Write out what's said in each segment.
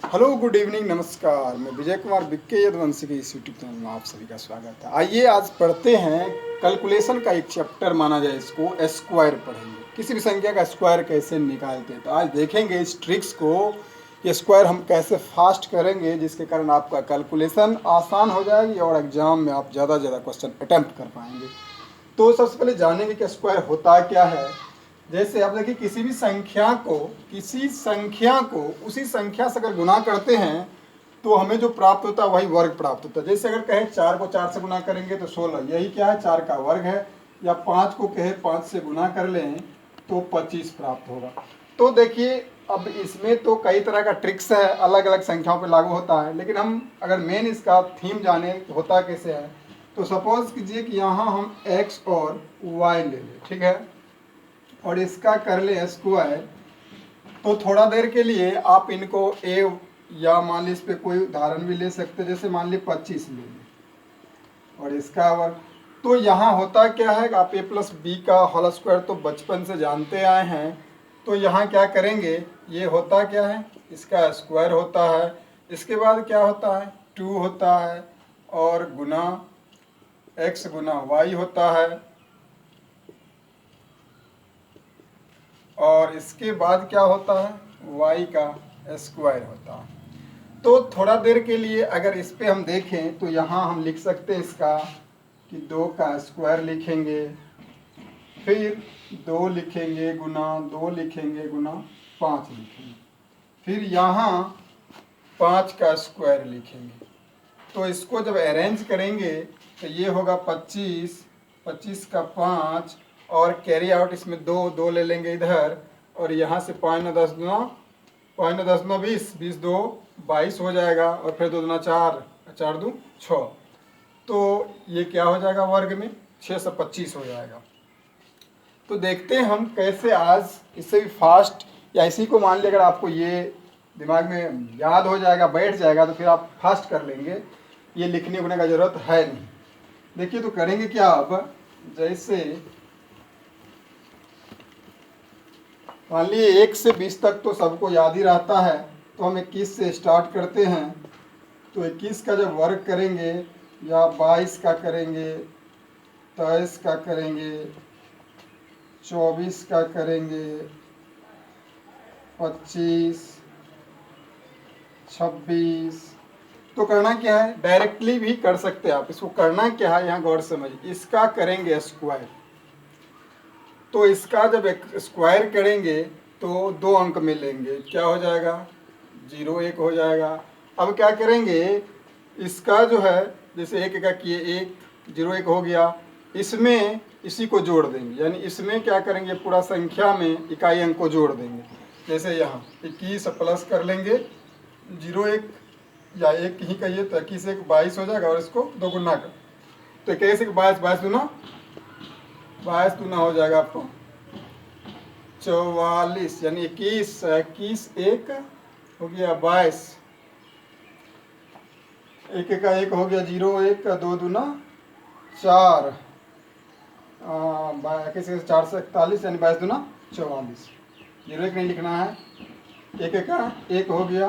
Hello good evening नमस्कार। मैं विजय कुमार बिक्के यदुवंशी के इस यूट्यूब चैनल में आप सभी का स्वागत है। आइए आज पढ़ते हैं कैलकुलेशन का एक चैप्टर माना जाए इसको, स्क्वायर पढ़ेंगे। किसी भी संख्या का स्क्वायर कैसे निकालते हैं, तो आज देखेंगे इस ट्रिक्स को कि स्क्वायर हम कैसे फास्ट करेंगे जिसके कारण आपका कैलकुलेशन आसान हो जाएगी और एग्जाम में आप ज़्यादा से ज़्यादा क्वेश्चन अटैम्प्ट कर पाएंगे। तो सबसे पहले जानेंगे कि स्क्वायर होता क्या है। जैसे आप देखिए किसी संख्या को उसी संख्या से अगर गुना करते हैं तो हमें जो प्राप्त होता है वही वर्ग प्राप्त होता है। जैसे अगर कहें 4 को 4 से गुना करेंगे तो 16, यही क्या है, 4 का वर्ग है। या 5 को कहे 5 से गुना कर लें तो 25 प्राप्त होगा। तो देखिए अब इसमें तो कई तरह का ट्रिक्स है, अलग अलग संख्याओं पर लागू होता है, लेकिन हम अगर मेन इसका थीम जाने होता कैसे है, तो सपोज कीजिए कि यहाँ हम x और y ले लें, ठीक है, और इसका कर ले स्क्वायर। तो थोड़ा देर के लिए आप इनको ए या मान ली इस पर कोई उदाहरण भी ले सकते हैं, जैसे मान ली 25 ले लें और इसका वर्ग। तो यहाँ होता क्या है, आप ए प्लस बी का होल स्क्वायर तो बचपन से जानते आए हैं। तो यहाँ क्या करेंगे, ये होता क्या है, इसका स्क्वायर होता है। इसके बाद क्या होता है, 2 होता है और गुना x गुना y होता है, और इसके बाद क्या होता है, y का स्क्वायर होता है। तो थोड़ा देर के लिए अगर इस पे हम देखें तो यहाँ हम लिख सकते हैं इसका कि 2 का स्क्वायर लिखेंगे, फिर 2 लिखेंगे गुना 2 लिखेंगे गुना 5 लिखेंगे, फिर यहाँ 5 का स्क्वायर लिखेंगे। तो इसको जब अरेंज करेंगे तो ये होगा 25, 25 का 5 और कैरी आउट इसमें 2 2 ले लेंगे इधर, और यहाँ से 5 9 10 दुना 5 9 10 9 20, 20 2 22 हो जाएगा, और फिर 2 दुना 4, 4 2 6। तो ये क्या हो जाएगा, वर्ग में 625 हो जाएगा। तो देखते हैं हम कैसे आज इससे भी फास्ट, या इसी को मान लिया अगर आपको ये दिमाग में याद हो जाएगा, बैठ जाएगा, तो फिर आप फास्ट कर लेंगे, ये लिखने उखने का जरूरत है नहीं। देखिए तो करेंगे क्या, अब जैसे मान लिए 1 से 20 तक तो सबको याद ही रहता है, तो हम 21 से स्टार्ट करते हैं। तो 21 का जब वर्ग करेंगे या 22 का करेंगे, 23 का करेंगे, 24 का करेंगे, 25, 26, तो करना क्या है, डायरेक्टली भी कर सकते हैं आप। इसको करना क्या है, यहाँ गौर समझिए, इसका करेंगे स्क्वायर। तो इसका जब एक स्क्वायर करेंगे तो 2 अंक में लेंगे, क्या हो जाएगा, 0 1 हो जाएगा। अब क्या करेंगे, इसका जो है जैसे 1 का किए 1, 0 1 हो गया, इसमें इसी को जोड़ देंगे, यानी इसमें क्या करेंगे, पूरा संख्या में इकाई अंक को जोड़ देंगे। जैसे यहाँ 21 प्लस कर लेंगे 0 1 या 1 ही कहिए, तो 21 1 22 हो जाएगा, और इसको 2 गुना कर, तो 21 1 22, 22 दूना 22 दूना हो जाएगा आपको 44, यानी 21 21 1 हो गया 22, 1 1 का 1 हो गया 0 1 का 2 दूना 4, 21 4 से 41, यानी 22 दूना 44। 0 1 नहीं लिखना है, 1 1 का 1 हो गया,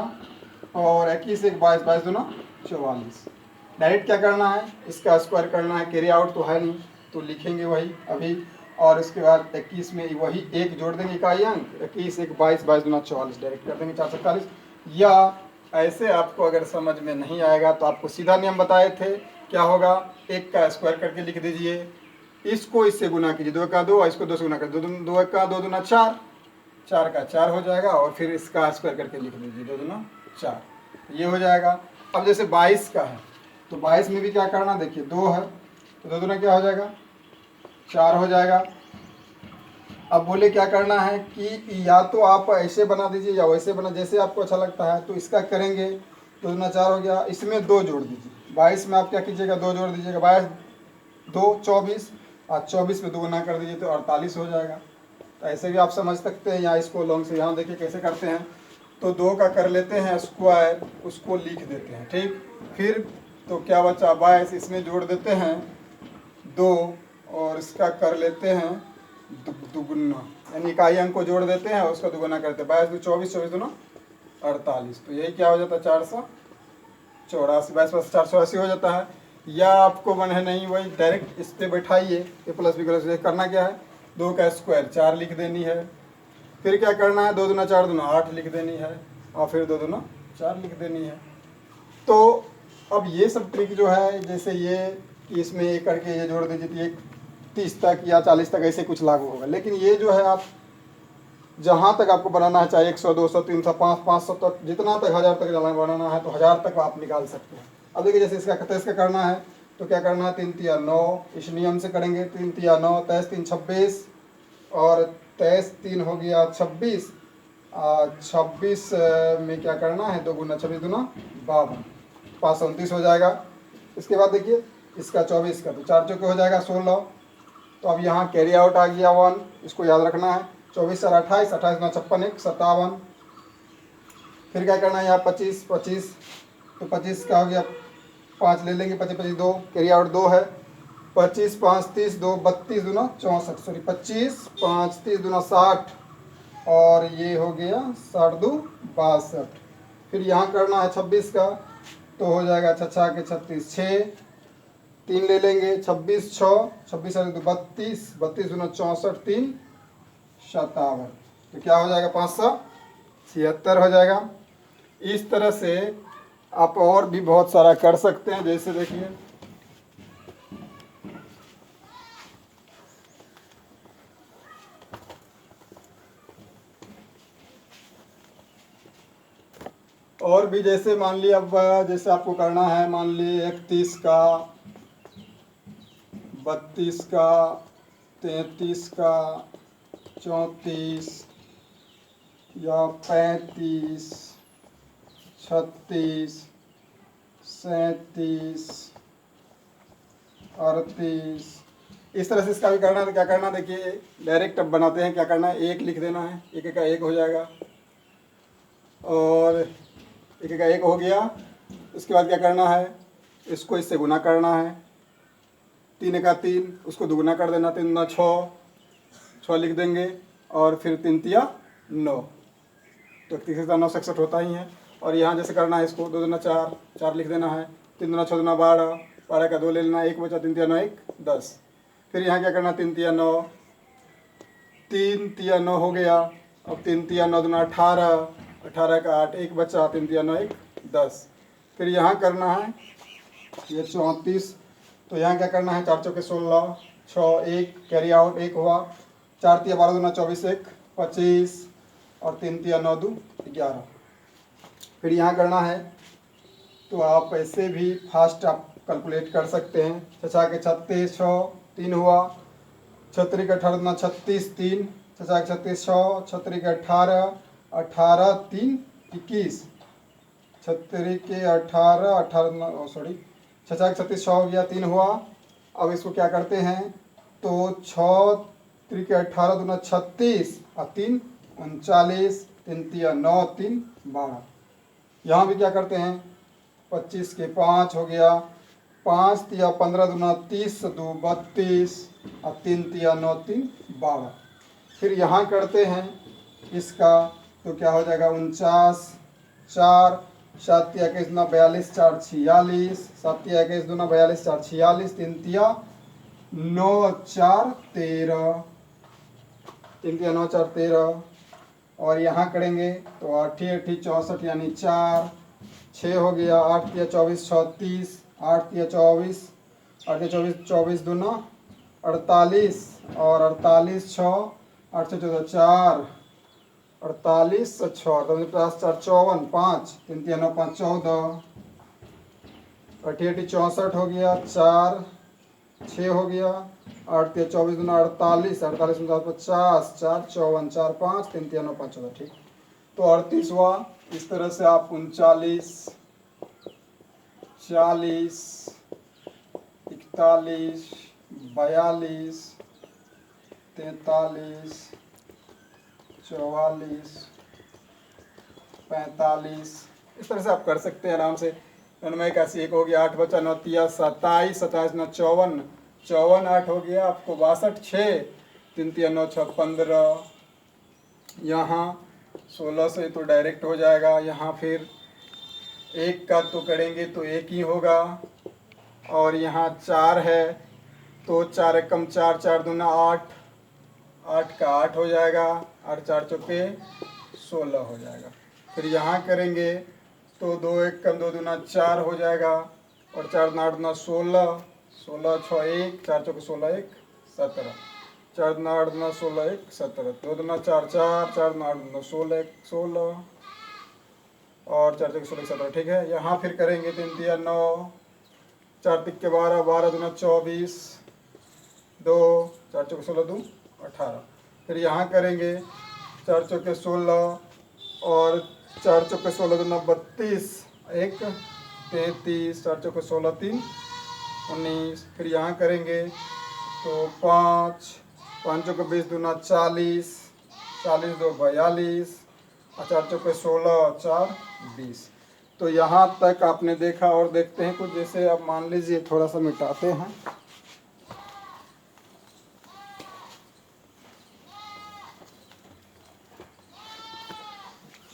और 21 1 22, 22 दूना 44। डायरेक्ट क्या करना है, इसका स्क्वायर करना है, कैरी आउट तो है नहीं, तो लिखेंगे वही अभी, और इसके बाद 21 में वही 1 जोड़ देंगे इकाई अंक, 21 1 22, 22 दूना 44, डायरेक्ट कर देंगे 447। या ऐसे आपको अगर समझ में नहीं आएगा तो आपको सीधा नियम बताए थे, क्या होगा, 1 का स्क्वायर करके लिख दीजिए, इसको इससे गुना कीजिए, 2 का 2 और इसको 2 से गुना कर, 2 का 2 दूना 4, 4 का 4 हो जाएगा, और फिर इसका स्क्वायर करके लिख दीजिए 2 दूना 4, ये हो जाएगा। अब जैसे 22 का है तो 22 में भी क्या करना, देखिए 2 है तो 2 दूना क्या हो जाएगा, 4 हो जाएगा। अब बोले क्या करना है कि या तो आप ऐसे बना दीजिए या वैसे बना, जैसे आपको अच्छा लगता है। तो इसका करेंगे 2 दूना 4 हो गया, इसमें 2 जोड़ दीजिए, 22 में आप क्या कीजिएगा, 2 जोड़ दीजिएगा, 22 2 24, और 24 में 2 गुना कर दीजिए तो 48 हो जाएगा। तो ऐसे भी आप समझ सकते हैं, या इसको लॉन्ग से यहाँ देखिए कैसे करते हैं। तो 2 का कर लेते हैं स्क्वायर, उसको लिख देते हैं, ठीक। फिर तो क्या बचा, 22, इसमें जोड़ देते हैं 2, और इसका कर लेते हैं दुगुना, यानी इकाई अंक को जोड़ देते हैं और उसका दुगुना करते हैं, 22 2 24, 24 दूना 48। तो यही क्या हो जाता है 484, 22 480 हो जाता है। या आपको मन है नहीं वही डायरेक्ट इस पर बैठाइए ए प्लस बी प्लस, करना क्या है 2 का स्क्वायर 4 लिख देनी है, फिर क्या करना है 2 दूना 4 दूना 8 लिख देनी है, और फिर 2 दूना 4 लिख देनी है। तो अब ये सब ट्रिक जो है, जैसे ये कि इसमें एक करके ये जोड़ दीजिए तो ये 30 तक या 40 तक ऐसे कुछ लागू होगा। लेकिन ये जो है आप जहाँ तक आपको बनाना है, चाहे 100 200 300 500 तक, जितना तक 1000 तक बनाना है तो 1000 तक आप निकाल सकते हैं। अब देखिए जैसे इसका करना है तो क्या करना है 3 तिया 9, इस नियम से करेंगे 3 तिया 9, 23 3 26, और 23 3 हो गया 26, 26 में क्या करना है 2 गुना 26 दूना 52, 529 हो जाएगा। इसके बाद देखिए इसका 24 का तो 4 चौके हो जाएगा 16। तो अब यहाँ कैरी आउट आ गया 1, इसको याद रखना है। 24 4 28, 28 9 56 1 57। फिर क्या करना है यहाँ 25 25, तो 25 का हो गया 5 ले लेंगे, 25 25 2, कैरी आउट 2 है। 25 5 30 2 32 दूना 64, सॉरी 25 5 30 दूना 60, और ये हो गया 60 2 62। फिर यहाँ करना है 26 का, तो हो जाएगा 6 के 36 6, 3 ले लेंगे 26 6, 26 2 32, 32 दूना 64 3 57, तो क्या हो जाएगा 576 हो जाएगा। इस तरह से आप और भी बहुत सारा कर सकते हैं। जैसे देखिए और भी, जैसे मान ली अब जैसे आपको करना है, मान ली 31 का 32 का 33 का 34 या 35 36 37 38, इस तरह से इसका भी करना है। तो क्या करना, देखिए डायरेक्ट अब बनाते हैं। क्या करना है, 1 लिख देना है, 1 का 1 हो जाएगा, और 1 का 1 हो गया। उसके बाद क्या करना है, इसको इससे गुना करना है, 3 का 3, उसको दुगुना कर देना, 3 दूना 6 लिख देंगे, और फिर 3 तिया 9, तो 31 9 67 होता ही है। और यहाँ जैसे करना है इसको 2 दूना 4 लिख देना है, 3 दूना 6 दूना 12, 12 का 2 ले लेना, 1 बचा, 3 तिया 9 1 10। फिर यहाँ क्या करना, 3 तिया 9, 3 तिया 9 हो गया। अब 3 तिया 9 दूना 18, 18 का 8, 1 बचा, 3 तिया 9 1 10। फिर यहाँ करना है ये 34, तो यहाँ क्या करना है 4 चौके 16 6 1, कैरी आउट 1 हुआ, 4 तिया 12 दूना 24 1 25, और 3 तिया 9 2 11। फिर यहाँ करना है, तो आप ऐसे भी फास्ट आप कैलकुलेट कर सकते हैं। 6 के 36 6 3 हुआ, 36 के 18 दूना 36 3, 6 के 36 6, 36 के 18 18 3 21, 36 के 18 18 सॉरी 6 के 36 6 हो गया, 3 हुआ। अब इसको क्या करते हैं, तो 6 3 के 18 दूना 36 और 3 39, 3 तिया 9 3 12। यहाँ भी क्या करते हैं, 25 के 5 हो गया, 5 तिया 15 दूना 30 2 32, और 3 तिया 9 3 12। फिर यहाँ करते हैं इसका, तो क्या हो जाएगा 49 4, 7 तिया 21 दूना 42 4 46, 7 तिया 21 दूना 42 4 46, 3 तिया 9 4 13, 3 तिया 9 4 13। और यहाँ करेंगे तो 8 8 64 यानी 4, 6 हो गया, 8 तिया 24 36, 8 तिया 24, 8 तिया 24 24 दूना 48, और 48 6 8 से 14 4, 48 6 4 54 5, 3 तिया 9 5 14, 8 8 64 हो गया, 4 6 हो गया, 8 तिया 24 दूना 48, 48 में 50, 4 54 4 5, 3 तिया 9 5 14, ठीक। तो 38 हुआ। इस तरह से आप 39 40 41 42 43 44 45, इस तरह से आप कर सकते हैं आराम से। 91 1 हो गया, 8 बचा, 9 तिया 27, 27 9 54, 54 8 हो गया आपको 62 6, 3 तिया 9 6 15। यहाँ 16 से तो डायरेक्ट हो जाएगा। यहाँ फिर 1 का तो करेंगे तो 1 ही होगा, और यहाँ 4 है तो 4 एकम 4, 4 दूना 8, 8 का 8 हो जाएगा, 8 4 चौके 16 हो जाएगा। फिर यहाँ करेंगे तो 2 एकम 2 दूना 4 हो जाएगा, और 4 दूना 8 दूना 16, 16 6 1, 4 चौके 16 1 17, 4 दूना 8 दूना 16 1 17, 2 दूना 4 4, 4 दूना 8 दूना 16 1 16, और 4 चौके 16 17। ठीक है, यहाँ फिर करेंगे 3 तिया 9, 4 तिक्के 12, 12 दूना 24, 2 4 चौके 16 2 18। फिर यहाँ करेंगे 4 चौके 16, और 4 चौके 16 दूना 32, 1 33, 4 चौके 16 3 19। फिर यहाँ करेंगे तो 5, 5 चौके 20 दूना 40, 40 2 42, और 4 चौके 16 4 20। तो यहाँ तक आपने देखा, और देखते हैं कुछ। जैसे अब मान लीजिए थोड़ा सा मिटाते हैं,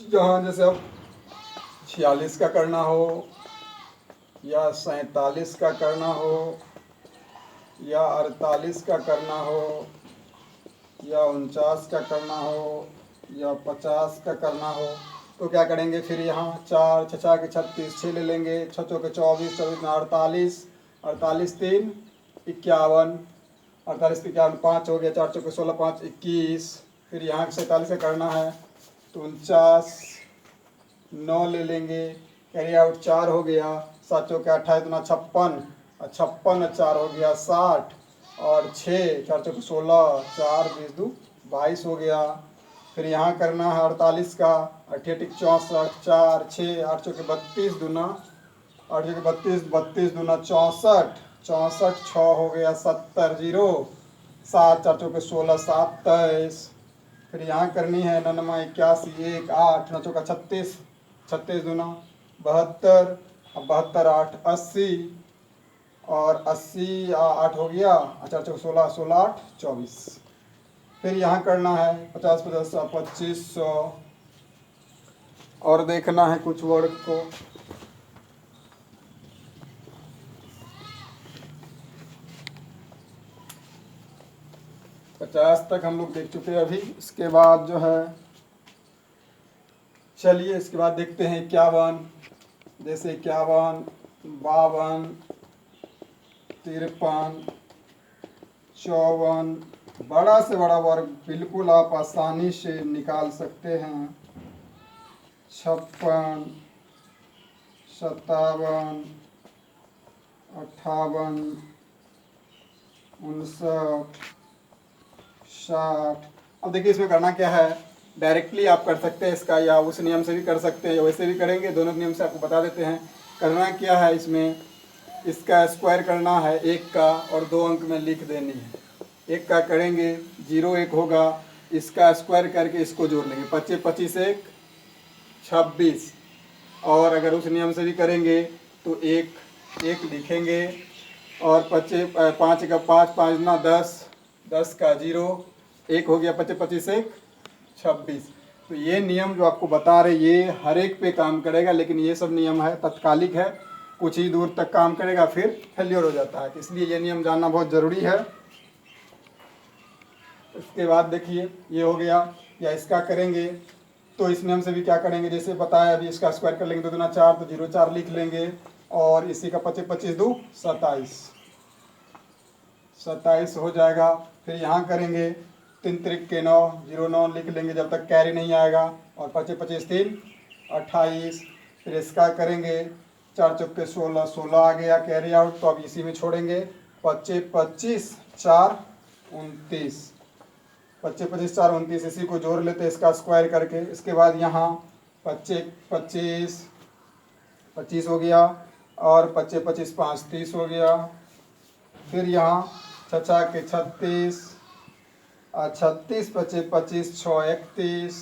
जहाँ जैसे अब 46 का करना हो, या 47 का करना हो, या 48 का करना हो, या 49 का करना हो, या 50 का करना हो, तो क्या करेंगे फिर यहाँ 4 6 के 36, 6 ले लेंगे, 6 चौके 24, 24 में 48, 48 3 51, 48 51 5 हो गया, 4 चौके 16 5 21। फिर यहाँ 47 का करना है तो 49, 9 ले लेंगे, कैरी आउट 4 हो गया, 7 चौके 28 दूना 56, और 56 4 हो गया 60, और 6 4 चौके 16, 4 20 2 22 हो गया। फिर यहाँ करना है 48 का, 8 64, 4 6 8 चौके 32 दूना, 8 चौके 32 32 दूना 64, 64 6 हो गया 70 0, 7 4 चौके 16 7 23। फिर यहाँ करनी है 99 81 1 8 9 चौका 36, 36 दूना 72, अब 72 8 80, और 80 8 हो गया, 4 चौके 16 16 8 24। फिर यहाँ करना है 50 50 2500, और देखना है कुछ वर्ड को। पचास तक हम लोग देख चुके हैं अभी। इसके बाद जो है, चलिए इसके बाद देखते हैं 51। जैसे 51 52 53 54, बड़ा से बड़ा वर्ग बिल्कुल आप आसानी से निकाल सकते हैं। 56 57 58 59 60। अब देखिए इसमें करना क्या है, डायरेक्टली आप कर सकते हैं इसका, या उस नियम से भी कर सकते हैं, या वैसे भी करेंगे। दोनों नियम से आपको बता देते हैं। करना क्या है, इसमें इसका स्क्वायर करना है 1 का, और 2 अंक में लिख देनी है। 1 का करेंगे 0 1 होगा, इसका स्क्वायर करके इसको जोड़ लेंगे, 25 25 1 26। और अगर उस नियम से भी करेंगे तो 1 1 लिखेंगे, और 25 5 का 5 5 ना 10, 10 का 0 1 हो गया, 25 25 1 26। तो ये नियम जो आपको बता रहे, ये हर एक पे काम करेगा, लेकिन ये सब नियम है तत्कालिक है, कुछ ही दूर तक काम करेगा फिर फेल्योर हो जाता है। इसलिए ये नियम जानना बहुत ज़रूरी है। इसके बाद देखिए ये हो गया, या इसका करेंगे तो इस नियम से भी क्या करेंगे, जैसे बताया अभी, इसका स्क्वायर कर लेंगे 2 दूना 4, तो 0 4 लिख लेंगे, और इसी का 25 25 2 27, 27 हो जाएगा। फिर यहाँ करेंगे 3 त्रिक के 9, 0 9 लिख लेंगे जब तक कैरी नहीं आएगा, और 25 25 3 28। फिर इसका करेंगे 4 चौके 16, 16 आ गया कैरी आउट, तो अब इसी में छोड़ेंगे, 25 25 4 29, 25 25 4 29, इसी को जोड़ लेते हैं इसका स्क्वायर करके। इसके बाद यहाँ 25 25 25 हो गया, और 25 25 5 30 हो गया। फिर यहाँ 6 के 36, 36 25 25 6 31।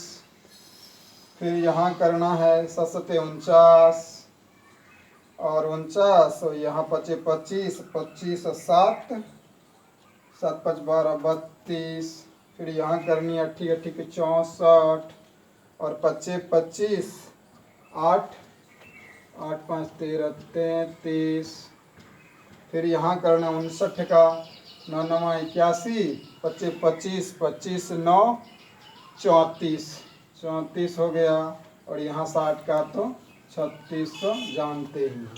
फिर यहाँ करना है 7 49, और 49, और यहाँ 25 25 25 और 7 7 5 12 32। फिर यहाँ करनी है 8 8 के 64, और 25 25, 8 8 5 13 33। फिर यहाँ करना 59 का, 9 9 81, 25 25 25 9 34 34 हो गया। और यहाँ 60 का तो 3600 जानते ही हैं।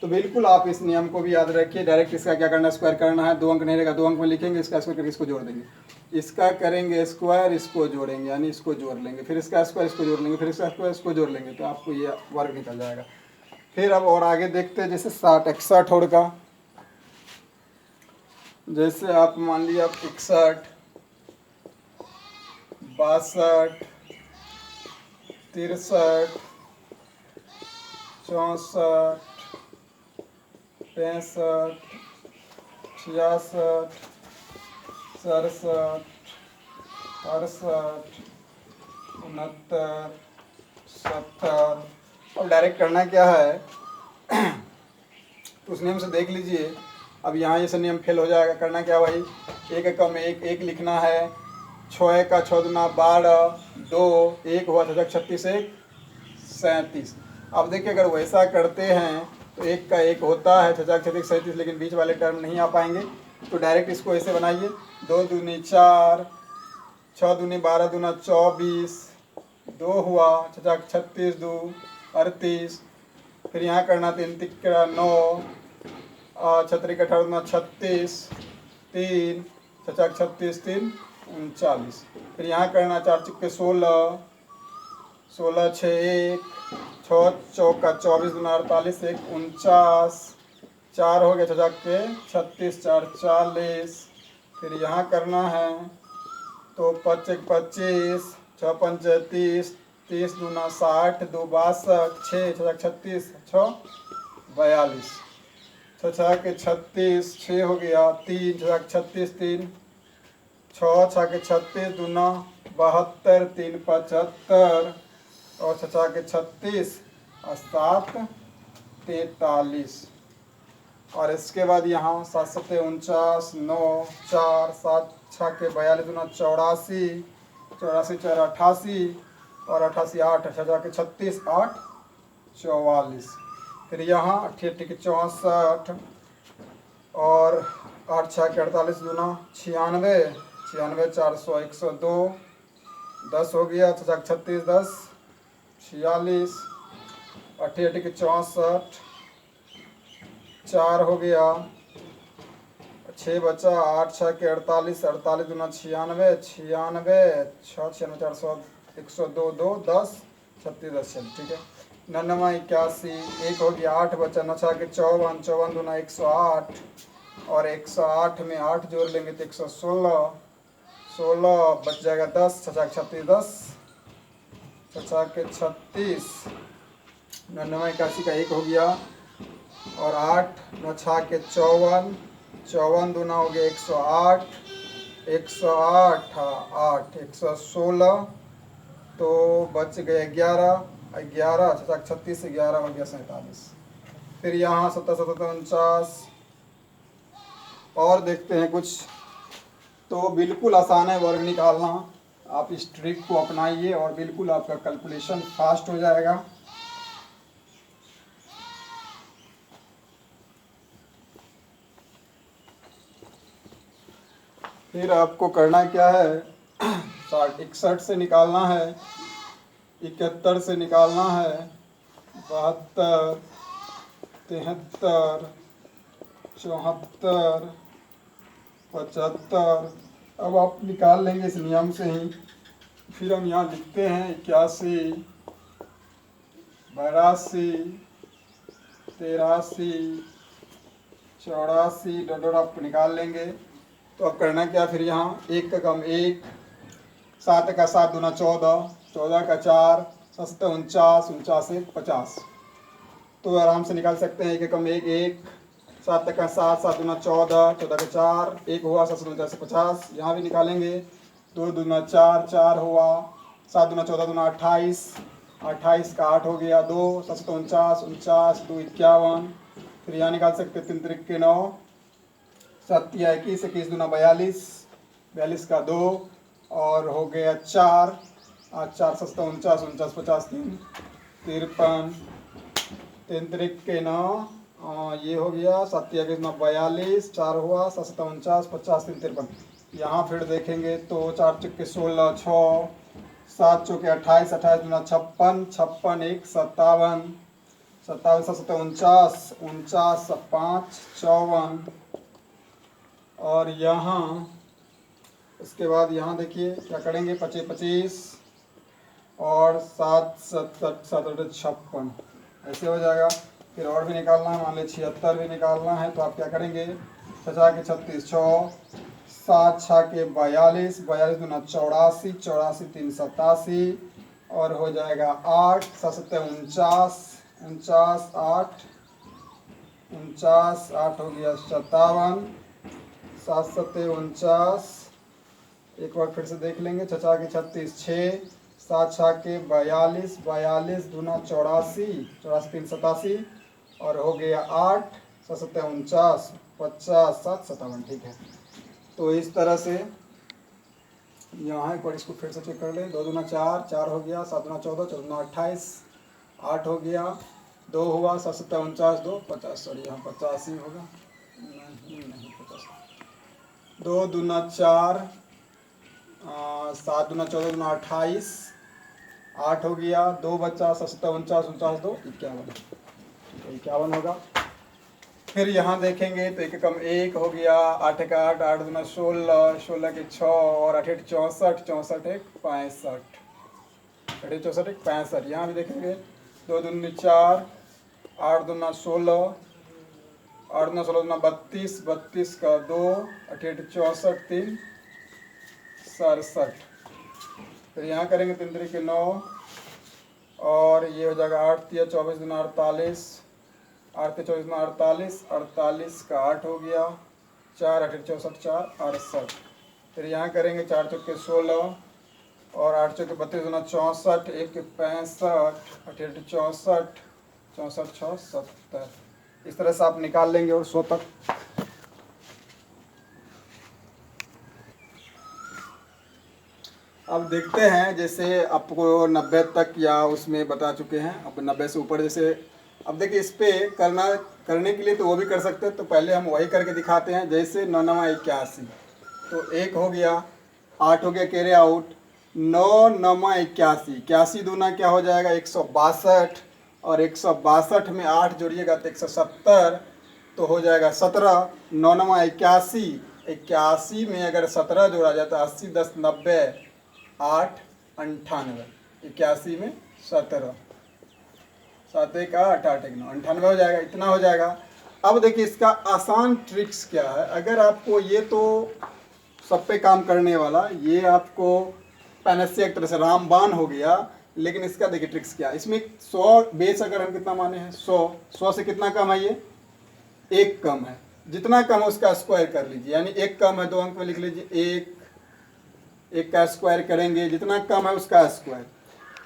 तो बिल्कुल आप इस नियम को भी याद रखिए। डायरेक्ट इसका क्या करना है, स्क्वायर करना है। 2 अंक नहीं रहेगा, 2 अंक में लिखेंगे, इसका स्क्वायर करके इसको जोड़ देंगे। इसका करेंगे स्क्वायर, इसको जोड़ेंगे, यानी इसको जोड़ लेंगे, फिर इसका स्क्वायर, इसको जोड़ लेंगे, फिर इसका स्क्वायर, इसको जोड़ लेंगे, तो आपको ये वर्ग निकल जाएगा। फिर अब और आगे देखते हैं, जैसे 60 61 और का, जैसे आप मान लिया 61 62 63 64 65 66 67 68 69 70। अब डायरेक्ट करना क्या है तो उस नियम से देख लीजिए। अब यहाँ ये नियम फेल हो जाएगा। करना क्या भाई, एक एकम में एक एक लिखना है। 6 का 6 दूना 12, 2 1 हुआ 36 1 37। अब देखिए अगर वैसा करते हैं तो एक का एक होता है 36 37, लेकिन बीच वाले टर्म नहीं आ पाएंगे। तो डायरेक्ट इसको ऐसे बनाइए, 2 दूनी 4, 6 दूनी 12 दूना 24, 2 हुआ 36 2 38। फिर यहाँ करना 3 तिक्का 9, 6 का 18 36, 3 36 3 39। फिर यहाँ करना 4 चिक्के 16, 16 6 1, 6 चौका 24 दूना 48 1 49, 4 हो गया 6 के 36 4 40। फिर यहाँ करना है तो 5 1 25, 6 5 30, 30 दूना 60, 2 62, 6 36 6 42, 6 के 36 6 हो गया, 3 36 3, 6 के 36 दूना 72 3 75, और 6 के 36 और 7 43। और इसके बाद यहाँ 7 7 49 9 4 7 6 के 42 दूना 84, 84 4 88, और 88 8 6 के 36 8 44। फिर यहाँ 88 के 64, और 8 6 के 48 दूना 96, 96 400 102, 10 हो गया 6 36 10 46, 88 के 64, 4 हो गया, 6 बचा, 8 6 के 48, 48 दूना 96, 96 6 96 400 102 2 10 36 10 चल ठीक है। 99 81, 1 हो गया, 8 बचा, 9 6 के 54, 54 दूना 108, और 108 में 8 जोड़ लेंगे तो 116, 16 बच जाएगा 10, 6 36 10, 6 के 36, 99 81 का 1 हो गया, और 8 9 6 के 54, 54 दूना हो गया 108, 108 8 116, तो बच गए 11, 11 36 से 11 हो गया 47। फिर यहाँ 70 70 49। और देखते हैं कुछ, तो बिल्कुल आसान है वर्ग निकालना। आप इस ट्रिक को अपनाइए और बिल्कुल आपका कैलकुलेशन फास्ट हो जाएगा। फिर आपको करना क्या है, 61 से निकालना है, 71 से निकालना है, 72 73 74 75। अब आप निकाल लेंगे इस नियम से ही। फिर हम यहाँ लिखते हैं 81 82 83 84, डॉट आप निकाल लेंगे। तो अब करना क्या, फिर यहाँ 1 का कम 1, 7 का 7 दूना 14, 14 का 4 7 49, 49 1 50। तो आराम से निकाल सकते हैं। 1 का कम 1 1, 7 का 7 7 दूना 14, 14 का 4 1 हुआ, 7 49 से 50। यहाँ भी निकालेंगे, 2 दूना 4 4 हुआ, 7 दूना 14 दूना 28, 28 का 8 हो गया, 2 7 49 49 2 51। फिर यहाँ निकाल सकते 3 3 के 9, 7 या 21 21 दूना 42, 42 का 2, और हो गया 4, 4 7 49 49 50 3 53 3 त्रिक के 9 ये हो गया 7 के 9 42 4 हुआ 7 7 49 50 3 53। यहाँ फिर देखेंगे तो 4 चुके 16 6 7 चौके 28 28 दूना 56 56 1 57 57 7 49 49 5 54। और यहाँ उसके बाद यहाँ देखिए क्या करेंगे 25 25 और 7 7 7 56 ऐसे हो जाएगा। फिर और भी निकालना है, मान लीजिए 76 भी निकालना है तो आप क्या करेंगे 6 के 36 6 7 6 के 42 42 दूना 84 84 3 87 और हो जाएगा 8 7 49 49 8 49 8 हो गया 57 7 7 49। एक बार फिर से देख लेंगे 6 के 36 6 7 6 के 42 42 दूना 84 84 3 87 और हो गया 8 7 7 49 50 7 57। ठीक है, तो इस तरह से यहाँ एक बार इसको फिर से चेक कर लें। 2 दूना 4 4 हो गया 7 दूना 14 14 दूना 28 8 हो गया 2 हुआ 7 7 49 2 50 सॉरी यहाँ 50 ही होगा नहीं 50 2 दूना 4 7 दूना 14 दूना 28 8 हो गया 2 बच्चा 7 7 49 49 2 51 51 होगा। फिर यहाँ देखेंगे तो 1 कम 1 हो गया 8 का 8 8 दूना 16 16 के 6 और 8 64 64 1 65 8 64 1 65। यहाँ भी देखेंगे 2 दूनी 4 8 दूना 16 8 दूना 16 दूना 32 32 का 2 8 64 3 67। फिर यहाँ करेंगे 3 3 के 9 और ये हो जाएगा 8 3 24 दूना 48 8 24 दूना 48 48 का 8 हो गया 4 8 64 4 68। फिर यहाँ करेंगे 4 चौके 16 और 8 चौके 32 दूना 64 1 के 65 8 64 64 6 70। इस तरह से आप निकाल लेंगे और 100 तक। अब देखते हैं, जैसे आपको 90 तक या उसमें बता चुके हैं, अब 90 से ऊपर जैसे अब देखिए इस पे करने के लिए तो वो भी कर सकते हैं, तो पहले हम वही करके दिखाते हैं। जैसे 9 9 81 तो 1 हो गया 8 हो गया कैरी आउट 9 9 81 81 दूना क्या हो जाएगा 162 और 162 में 8 जोड़िएगा तो 170 तो हो जाएगा 17 9 9 81 81 में अगर 17 जोड़ा जाए तो 80 10 90 8 98 81 में 17 7 1 8 8 1 9 98 हो जाएगा, इतना हो जाएगा। अब देखिए इसका आसान ट्रिक्स क्या है। अगर आपको ये तो सब पे काम करने वाला, ये आपको पैनसे एक तरह से रामबाण हो गया, लेकिन इसका देखिए ट्रिक्स क्या है। इसमें 100 बेस अगर हम कितना माने हैं 100 से कितना कम है, ये 1 कम है, जितना कम है उसका स्क्वायर कर लीजिए, यानी 1 कम है 2 अंक में लिख लीजिए 1 का स्क्वायर करेंगे, जितना कम है उसका स्क्वायर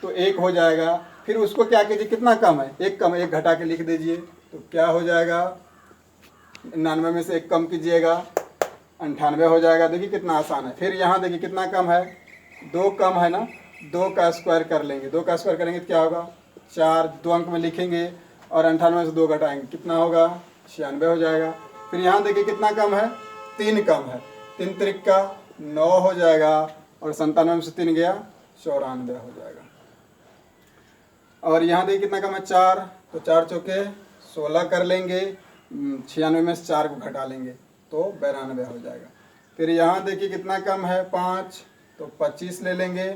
तो 1 हो जाएगा। फिर उसको क्या कीजिए, कितना कम है 1 कम है 1 घटा के लिख दीजिए तो क्या हो जाएगा 99 में से 1 कम कीजिएगा 98 हो जाएगा। देखिए कितना आसान है। फिर यहाँ देखिए कितना कम है 2 कम है ना, 2 का स्क्वायर कर लेंगे, 2 का स्क्वायर करेंगे तो क्या होगा 4 2 अंक में लिखेंगे और 98 से 2 घटाएंगे कितना होगा 96 हो जाएगा। फिर यहाँ देखिए कितना कम है 3 कम है, 3 त्रिक का 9 हो जाएगा और 97 में से 3 गया 94 हो जाएगा। और यहाँ देखिए कितना कम है 4 तो 4 चौके 16 कर लेंगे, 96 में से 4 को घटा लेंगे तो 92 हो जाएगा। फिर यहाँ देखिए कितना कम है 5 तो 25 ले लेंगे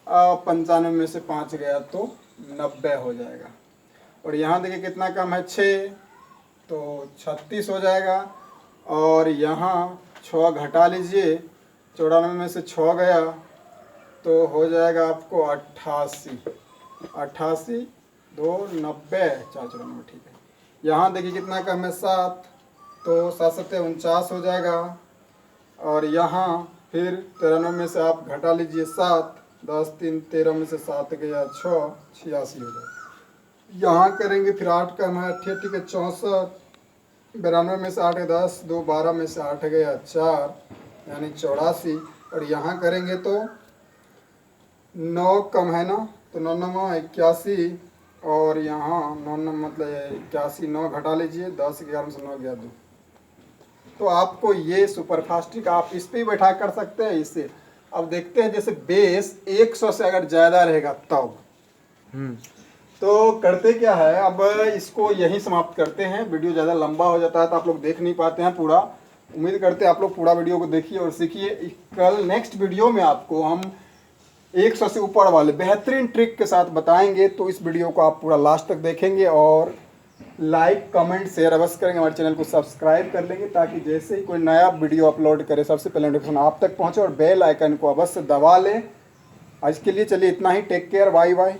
और 95 में से 5 गया तो 90 हो जाएगा। और यहाँ देखिए कितना कम है 6 तो 36 हो जाएगा और यहाँ 6 घटा लीजिए, 94 में से 6 गया तो हो जाएगा आपको 88 88 2 90 4 94 ठीक है। यहाँ देखिए कितना कम है 7 तो 7 7 49 हो जाएगा और यहाँ फिर 93 में से आप घटा लीजिए 7 10 3 13 में से 7 गया 6 86 हो जाएगा। यहाँ करेंगे फिर 8 कम है 88 के 64 92 में से 8 10 2 12 में से 8 गया 4 यानी 84 और यहाँ करेंगे तो 9 कम है ना, तो 9 9 81, और यहाँ 9 9 मतलब 81, 9 घटा लीजिए, 10 11 से 9 गया 2। तो आपको ये सुपरफास्ट आप इस पे ही बैठा कर सकते हैं इससे। अब देखते हैं जैसे बेस 100 से अगर ज़्यादा रहेगा तब तो करते क्या है, अब इसको यहीं समाप्त करते हैं। वीडियो ज़्यादा लंबा हो जाता है तो आप लोग देख नहीं पाते हैं पूरा। उम्मीद करते हैं आप लोग पूरा वीडियो को देखिए और सीखिए। कल नेक्स्ट वीडियो में आपको हम 100 से ऊपर वाले बेहतरीन ट्रिक के साथ बताएंगे, तो इस वीडियो को आप पूरा लास्ट तक देखेंगे और लाइक कमेंट शेयर अवश्य करेंगे, हमारे चैनल को सब्सक्राइब कर लेंगे ताकि जैसे ही कोई नया वीडियो अपलोड करे सबसे पहले नोटिफिकेशन आप तक पहुंचे, और बेल आइकन को अवश्य दबा लें। आज के लिए चलिए इतना ही। Take care, bye bye.